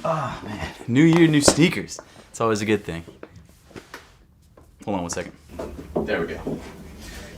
Oh man, new year, new sneakers. It's always a good thing. Hold on one second. There we go.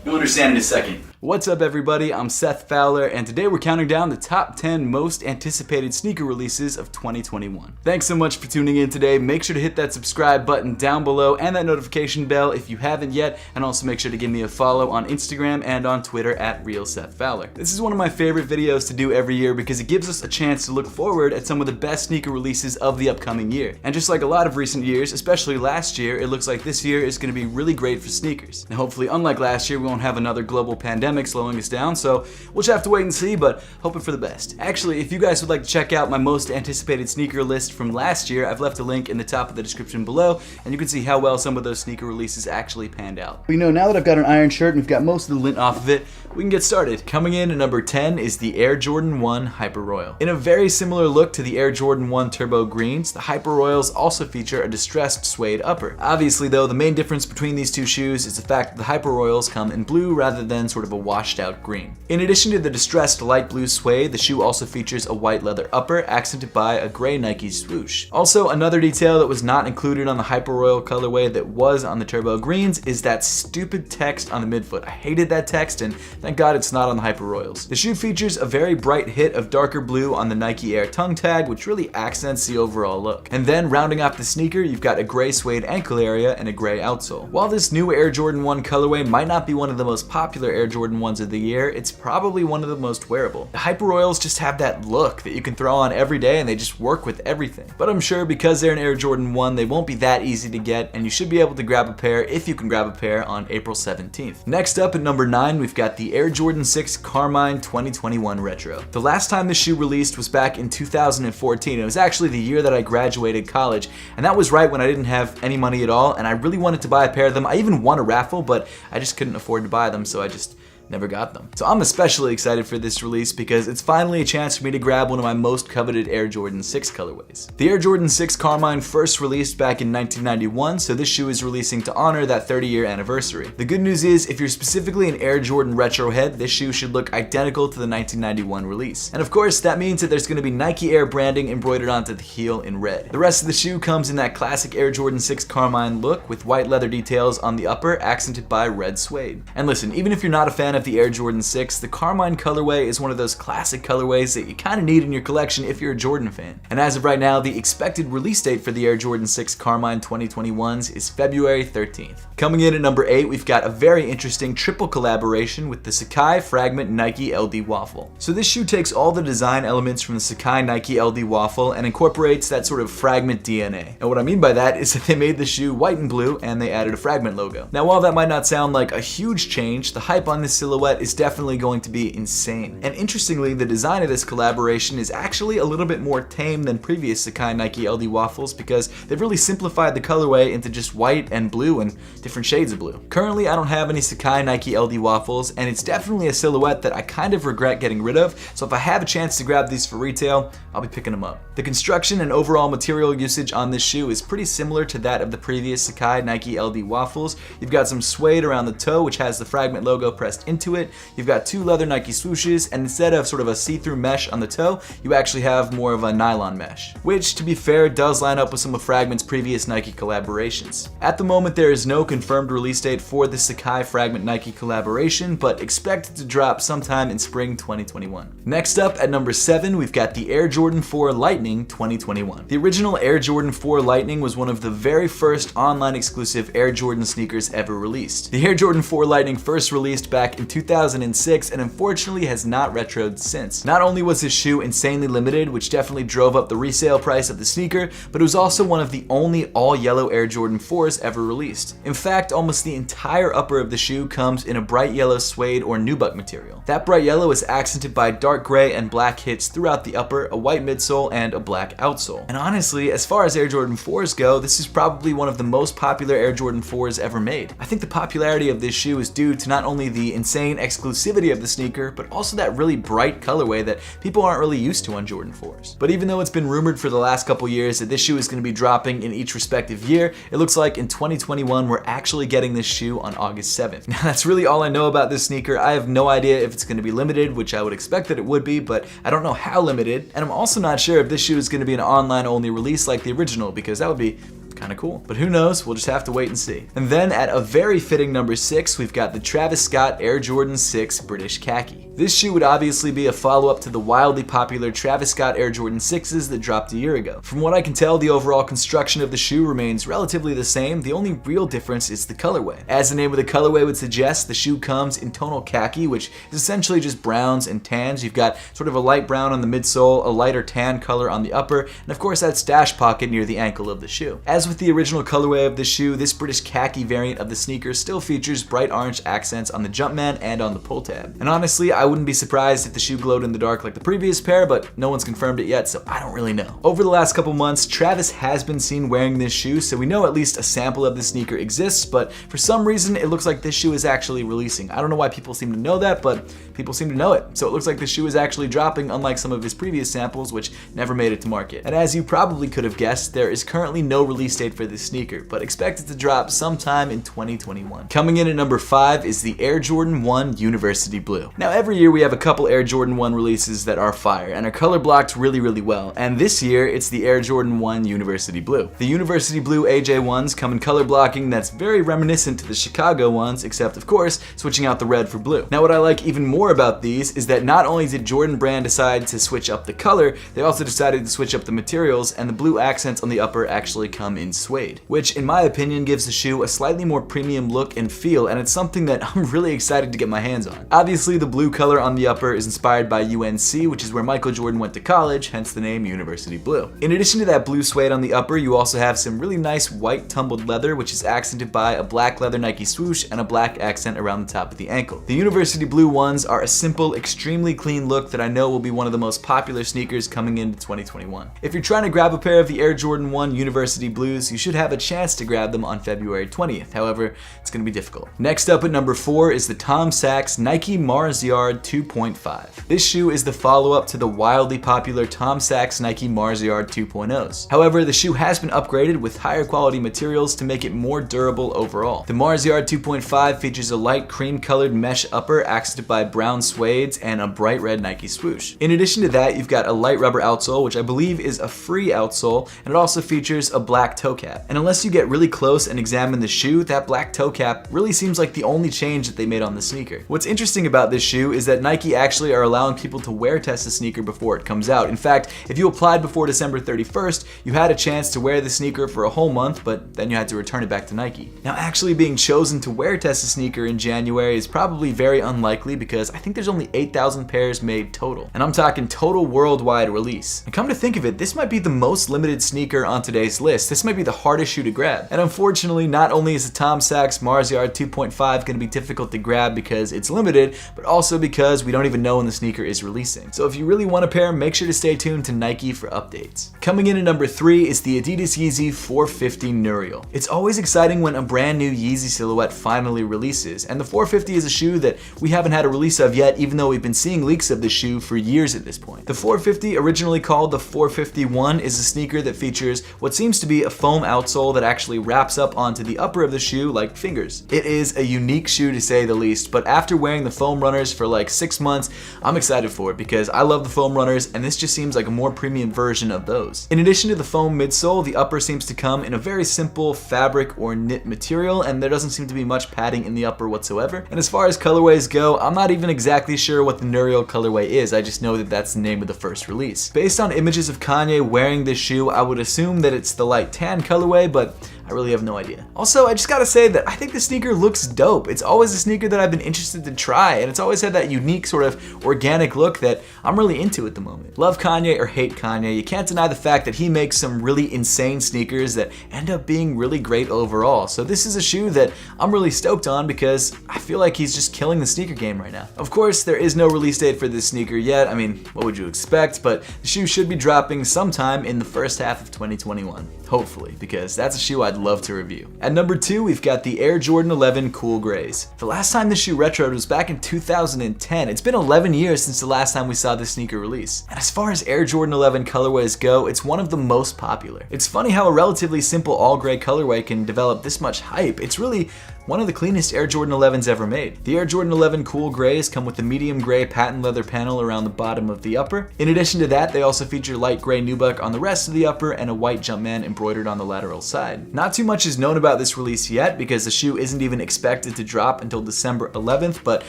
You'll understand in a second. What's up everybody, I'm Seth Fowler, and today we're counting down the top 10 most anticipated sneaker releases of 2021. Thanks so much for tuning in today. Make sure to hit that subscribe button down below and that notification bell if you haven't yet, and also make sure to give me a follow on Instagram and on Twitter at @RealSethFowler. This is one of my favorite videos to do every year because it gives us a chance to look forward at some of the best sneaker releases of the upcoming year. And just like a lot of recent years, especially last year, it looks like this year is going to be really great for sneakers. Now hopefully, unlike last year, we won't have another global pandemic slowing us down, so we'll just have to wait and see, but hoping for the best. Actually, if you guys would like to check out my most anticipated sneaker list from last year, I've left a link in the top of the description below, and you can see how well some of those sneaker releases actually panned out. But you know, now that I've got an iron shirt and we've got most of the lint off of it, we can get started. Coming in at number 10 is the Air Jordan 1 Hyper Royal. In a very similar look to the Air Jordan 1 Turbo Greens, the Hyper Royals also feature a distressed suede upper. Obviously though, the main difference between these two shoes is the fact that the Hyper Royals come in blue rather than sort of a washed out green. In addition to the distressed light blue suede, the shoe also features a white leather upper accented by a gray Nike swoosh. Also, another detail that was not included on the Hyper Royal colorway that was on the Turbo Greens is that stupid text on the midfoot. I hated that text, and thank God it's not on the Hyper Royals. The shoe features a very bright hit of darker blue on the Nike Air tongue tag, which really accents the overall look. And then rounding off the sneaker, you've got a gray suede ankle area and a gray outsole. While this new Air Jordan 1 colorway might not be one of the most popular Air Jordan 1s of the year, it's probably one of the most wearable. The Hyper Royals just have that look that you can throw on every day and they just work with everything. But I'm sure because they're an Air Jordan 1, they won't be that easy to get, and you should be able to grab a pair if you can grab a pair on April 17th. Next up at number 9, we've got the Air Jordan 6 Carmine 2021 Retro. The last time this shoe released was back in 2014. It was actually the year that I graduated college, and that was right when I didn't have any money at all, and I really wanted to buy a pair of them. I even won a raffle, but I just couldn't afford to buy them, so I just never got them. So I'm especially excited for this release because it's finally a chance for me to grab one of my most coveted Air Jordan 6 colorways. The Air Jordan 6 Carmine first released back in 1991, so this shoe is releasing to honor that 30-year anniversary. The good news is, if you're specifically an Air Jordan retro head, this shoe should look identical to the 1991 release. And of course, that means that there's going to be Nike Air branding embroidered onto the heel in red. The rest of the shoe comes in that classic Air Jordan 6 Carmine look with white leather details on the upper accented by red suede. And listen, even if you're not a fan of the Air Jordan 6, the Carmine colorway is one of those classic colorways that you kind of need in your collection if you're a Jordan fan. And as of right now, the expected release date for the Air Jordan 6 Carmine 2021s is February 13th. Coming in at number 8, we've got a very interesting triple collaboration with the Sakai Fragment Nike LD Waffle. So this shoe takes all the design elements from the Sakai Nike LD Waffle and incorporates that sort of Fragment DNA. And what I mean by that is that they made the shoe white and blue and they added a Fragment logo. Now while that might not sound like a huge change, the hype on this silhouette is definitely going to be insane. And interestingly, the design of this collaboration is actually a little bit more tame than previous Sakai Nike LD Waffles because they've really simplified the colorway into just white and blue and different shades of blue. Currently, I don't have any Sakai Nike LD Waffles, and it's definitely a silhouette that I kind of regret getting rid of, so if I have a chance to grab these for retail, I'll be picking them up. The construction and overall material usage on this shoe is pretty similar to that of the previous Sakai Nike LD Waffles. You've got some suede around the toe, which has the Fragment logo pressed into it. You've got two leather Nike swooshes, and instead of sort of a see-through mesh on the toe, you actually have more of a nylon mesh, which, to be fair, does line up with some of Fragment's previous Nike collaborations. At the moment, there is no confirmed release date for the Sakai Fragment Nike collaboration, but expect it to drop sometime in spring 2021. Next up, at number 7, we've got the Air Jordan 4 Lightning 2021. The original Air Jordan 4 Lightning was one of the very first online exclusive Air Jordan sneakers ever released. The Air Jordan 4 Lightning first released back in 2006 and unfortunately has not retroed since. Not only was this shoe insanely limited, which definitely drove up the resale price of the sneaker, but it was also one of the only all-yellow Air Jordan 4s ever released. In fact, almost the entire upper of the shoe comes in a bright yellow suede or nubuck material. That bright yellow is accented by dark gray and black hits throughout the upper, a white midsole, and a black outsole. And honestly, as far as Air Jordan 4s go, this is probably one of the most popular Air Jordan 4s ever made. I think the popularity of this shoe is due to not only the insane exclusivity of the sneaker, but also that really bright colorway that people aren't really used to on Jordan 4s. But even though it's been rumored for the last couple years that this shoe is going to be dropping in each respective year, it looks like in 2021 we're actually getting this shoe on August 7th. Now that's really all I know about this sneaker. I have no idea if it's going to be limited, which I would expect that it would be, but I don't know how limited, and I'm also not sure if this shoe is going to be an online only release like the original, because that would be kind of cool. But who knows, we'll just have to wait and see. And then at a very fitting number 6, we've got the Travis Scott Air Jordan 6 British Khaki. This shoe would obviously be a follow-up to the wildly popular Travis Scott Air Jordan 6s that dropped a year ago. From what I can tell, the overall construction of the shoe remains relatively the same. The only real difference is the colorway. As the name of the colorway would suggest, the shoe comes in tonal khaki, which is essentially just browns and tans. You've got sort of a light brown on the midsole, a lighter tan color on the upper, and of course that stash pocket near the ankle of the shoe. As with the original colorway of the shoe, this British khaki variant of the sneaker still features bright orange accents on the Jumpman and on the pull tab. And honestly, I wouldn't be surprised if the shoe glowed in the dark like the previous pair, but no one's confirmed it yet, so I don't really know. Over the last couple months, Travis has been seen wearing this shoe, so we know at least a sample of the sneaker exists, but for some reason it looks like this shoe is actually releasing. I don't know why people seem to know that, but people seem to know it. So it looks like the shoe is actually dropping, unlike some of his previous samples, which never made it to market. And as you probably could have guessed, there is currently no release date for this sneaker, but expect it to drop sometime in 2021. Coming in at number 5 is the Air Jordan 1 University Blue. Now every year we have a couple Air Jordan 1 releases that are fire and are color blocked really well, and this year it's the Air Jordan 1 University Blue. The University Blue AJ1s come in color blocking that's very reminiscent to the Chicago ones, except of course switching out the red for blue. Now what I like even more about these is that not only did Jordan Brand decide to switch up the color, they also decided to switch up the materials, and the blue accents on the upper actually come in suede, which in my opinion gives the shoe a slightly more premium look and feel, and it's something that I'm really excited to get my hands on. Obviously the blue color on the upper is inspired by UNC, which is where Michael Jordan went to college, hence the name University Blue. In addition to that blue suede on the upper, you also have some really nice white tumbled leather, which is accented by a black leather Nike swoosh and a black accent around the top of the ankle. The University Blue ones are a simple, extremely clean look that I know will be one of the most popular sneakers coming into 2021. If you're trying to grab a pair of the Air Jordan 1 University Blues, you should have a chance to grab them on February 20th. However, it's going to be difficult. Next up at number 4 is the Tom Sachs Nike Mars Yard 2.5. This shoe is the follow-up to the wildly popular Tom Sachs Nike Mars Yard 2.0s. However, the shoe has been upgraded with higher quality materials to make it more durable overall. The Mars Yard 2.5 features a light cream-colored mesh upper accented by brown suedes and a bright red Nike swoosh. In addition to that, you've got a light rubber outsole, which I believe is a free outsole, and it also features a black toe cap. And unless you get really close and examine the shoe, that black toe cap really seems like the only change that they made on the sneaker. What's interesting about this shoe is that Nike actually are allowing people to wear test the sneaker before it comes out. In fact, if you applied before December 31st, you had a chance to wear the sneaker for a whole month, but then you had to return it back to Nike. Now, actually being chosen to wear test the sneaker in January is probably very unlikely, because I think there's only 8,000 pairs made total. And I'm talking total worldwide release. And come to think of it, this might be the most limited sneaker on today's list. This might be the hardest shoe to grab. And unfortunately, not only is the Tom Sachs Mars Yard 2.5 going to be difficult to grab because it's limited, but also because we don't even know when the sneaker is releasing. So if you really want a pair, make sure to stay tuned to Nike for updates. Coming in at number 3 is the Adidas Yeezy 450 Neurial. It's always exciting when a brand new Yeezy silhouette finally releases, and the 450 is a shoe that we haven't had a release of yet, even though we've been seeing leaks of the shoe for years at this point. The 450, originally called the 451, is a sneaker that features what seems to be a foam outsole that actually wraps up onto the upper of the shoe like fingers. It is a unique shoe to say the least, but after wearing the foam runners for like 6 months, I'm excited for it because I love the foam runners, and this just seems like a more premium version of those. In addition to the foam midsole, the upper seems to come in a very simple fabric or knit material, and there doesn't seem to be much padding in the upper whatsoever. And as far as colorways go, I'm not even exactly sure what the Neurial colorway is. I just know that that's the name of the first release. Based on images of Kanye wearing this shoe, I would assume that it's the light tan colorway, but I really have no idea. Also, I just gotta say that I think the sneaker looks dope. It's always a sneaker that I've been interested to try, and it's always had that unique sort of organic look that I'm really into at the moment. Love Kanye or hate Kanye, you can't deny the fact that he makes some really insane sneakers that end up being really great overall. So this is a shoe that I'm really stoked on because I feel like he's just killing the sneaker game right now. Of course, there is no release date for this sneaker yet. I mean, what would you expect? But the shoe should be dropping sometime in the first half of 2021. Hopefully, because that's a shoe I'd love to review. At number 2, we've got the Air Jordan 11 Cool Grays. The last time this shoe retroed was back in 2010. It's been 11 years since the last time we saw this sneaker release. And as far as Air Jordan 11 colorways go, it's one of the most popular. It's funny how a relatively simple all-gray colorway can develop this much hype. It's really one of the cleanest Air Jordan 11s ever made. The Air Jordan 11 Cool Grays come with a medium gray patent leather panel around the bottom of the upper. In addition to that, they also feature light gray nubuck on the rest of the upper and a white Jumpman embroidered on the lateral side. Not too much is known about this release yet because the shoe isn't even expected to drop until December 11th, but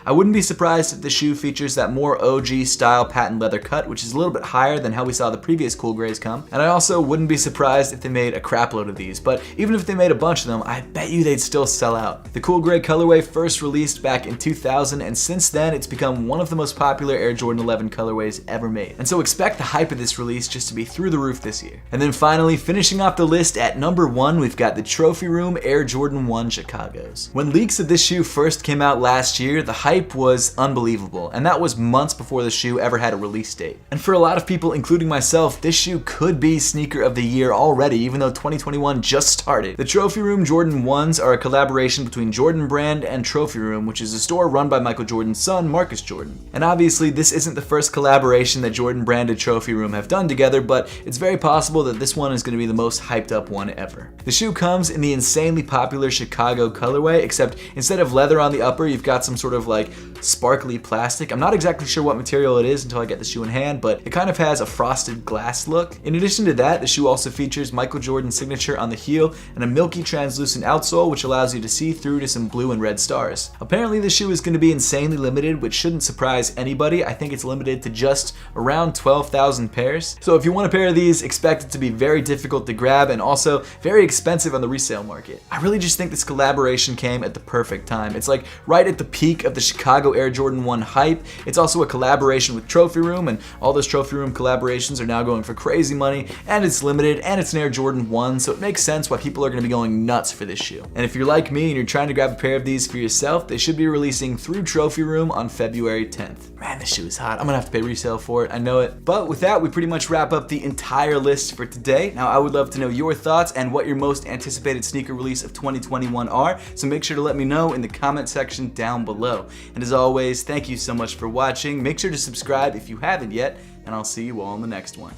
I wouldn't be surprised if the shoe features that more OG style patent leather cut, which is a little bit higher than how we saw the previous Cool Grays come. And I also wouldn't be surprised if they made a crap load of these, but even if they made a bunch of them, I bet you they'd still sell out. The Cool Gray colorway first released back in 2000, and since then it's become one of the most popular Air Jordan 11 colorways ever made. And so expect the hype of this release just to be through the roof this year. And then finally, finishing off the list at number 1, we've got the Trophy Room Air Jordan 1 Chicagos. When leaks of this shoe first came out last year, the hype was unbelievable, and that was months before the shoe ever had a release date. And for a lot of people, including myself, this shoe could be sneaker of the year already, even though 2021 just started. The Trophy Room Jordan 1s are a collaboration between Jordan Brand and Trophy Room, which is a store run by Michael Jordan's son, Marcus Jordan. And obviously, this isn't the first collaboration that Jordan Brand and Trophy Room have done together, but it's very possible that this one is going to be the most hyped up one ever. The shoe comes in the insanely popular Chicago colorway, except instead of leather on the upper, you've got some sort of like sparkly plastic. I'm not exactly sure what material it is until I get the shoe in hand, but it kind of has a frosted glass look. In addition to that, the shoe also features Michael Jordan's signature on the heel and a milky translucent outsole, which allows you to see through to some blue and red stars. Apparently the shoe is going to be insanely limited, which shouldn't surprise anybody. I think it's limited to just around 12,000 pairs. So if you want a pair of these, expect it to be very difficult to grab and also very expensive on the resale market. I really just think this collaboration came at the perfect time. It's like right at the peak of the Chicago Air Jordan 1 hype. It's also a collaboration with Trophy Room, and all those Trophy Room collaborations are now going for crazy money, and it's limited, and it's an Air Jordan 1, so it makes sense why people are going to be going nuts for this shoe. And if you're like me and you're trying to grab a pair of these for yourself, they should be releasing through Trophy Room on February 10th. Man, this shoe is hot. I'm gonna have to pay resale for it, I know it. But with that, we pretty much wrap up the entire list for today. Now, I would love to know your thoughts and what your most anticipated sneaker release of 2021 are, so make sure to let me know in the comment section down below. And as always, thank you so much for watching. Make sure to subscribe if you haven't yet, and I'll see you all in the next one.